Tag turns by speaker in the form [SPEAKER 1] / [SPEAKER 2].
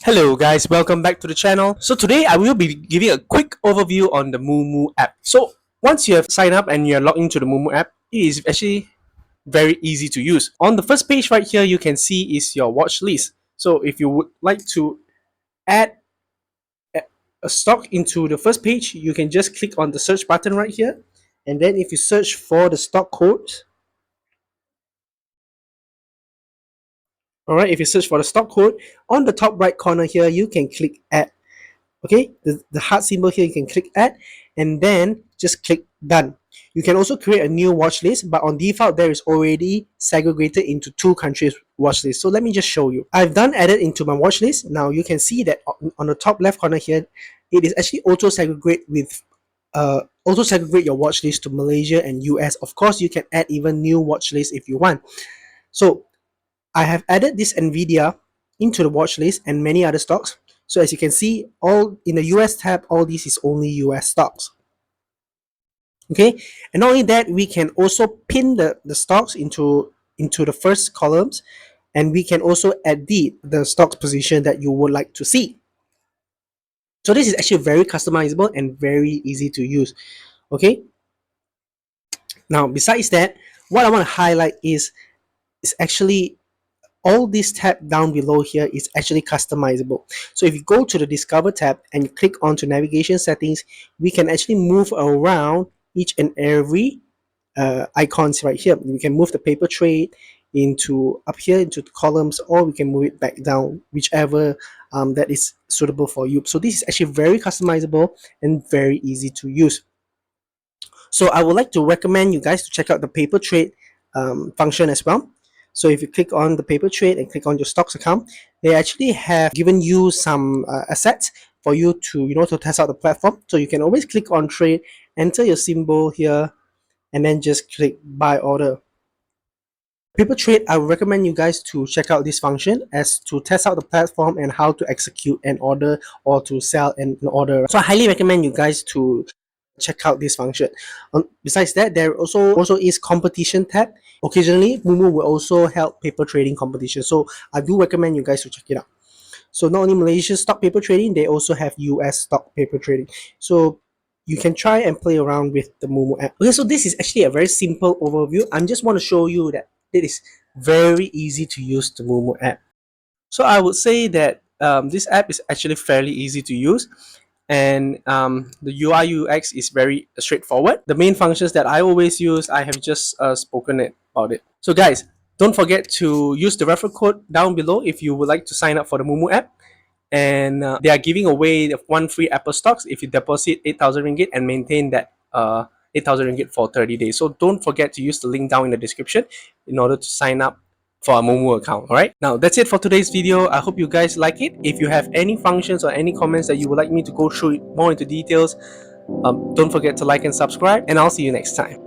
[SPEAKER 1] Hello guys, welcome back to the channel. So today I will be giving a quick overview on the Moo Moo app. So once you have signed up and you're logged into the Moo Moo app, it is actually very easy to use. On the first page right here, you can see is your watch list. So if you would like to add a stock into the first page, you can just click on the search button right here. And then if you search for the stock code, alright, if you search for the stock code, on the top right corner here, you can click add. Okay, the heart symbol here, you can click add and then just click done. You can also create a new watch list, but on default there is already segregated into two countries watch list. So let me just show you. I've done added into my watch list. Now you can see that on the top left corner here, it is actually auto segregate with auto segregate your watch list to Malaysia and US. Of course, you can add even new watch list if you want. So I have added this Nvidia into the watch list and many other stocks. So as you can see, all in the US tab, all this is only US stocks. Okay, and not only that, we can also pin the stocks into the first columns, and we can also edit the stocks position that you would like to see. So this is actually very customizable and very easy to use. Okay, now besides that, what I want to highlight is actually all this tab down below here is actually customizable. So if you go to the Discover tab and you click onto navigation settings, we can actually move around each and every icons right here. We can move the paper trade into up here into the columns, or we can move it back down, whichever that is suitable for you. So this is actually very customizable and very easy to use. So I would like to recommend you guys to check out the paper trade function as well. So if you click on the paper trade and click on your stocks account, they actually have given you some assets for you to to test out the platform. So you can always click on trade, enter your symbol here, and then just click buy order. Paper trade, I would recommend you guys to check out this function as to test out the platform and how to execute an order or to sell an order. So I highly recommend you guys to check out this function. Besides that, there also is competition tab. Occasionally, Moo Moo will also help paper trading competition. So I do recommend you guys to check it out. So not only Malaysian stock paper trading, they also have US stock paper trading. So you can try and play around with the Moo Moo app. Okay, so this is actually a very simple overview. I just want to show you that it is very easy to use the Moo Moo app. So I would say that this app is actually fairly easy to use, and the UI UX is very straightforward. The main functions that I always use, I have just spoken about it. So guys, don't forget to use the referral code down below if you would like to sign up for the Moo Moo app. And they are giving away one free Apple stocks if you deposit 8,000 ringgit and maintain that 8,000 ringgit for 30 days. So don't forget to use the link down in the description in order to sign up for a Moo Moo account. All right, now that's it for today's video. I hope you guys like it. If you have any functions or any comments that you would like me to go through more into details, don't forget to like and subscribe, and I'll see you next time.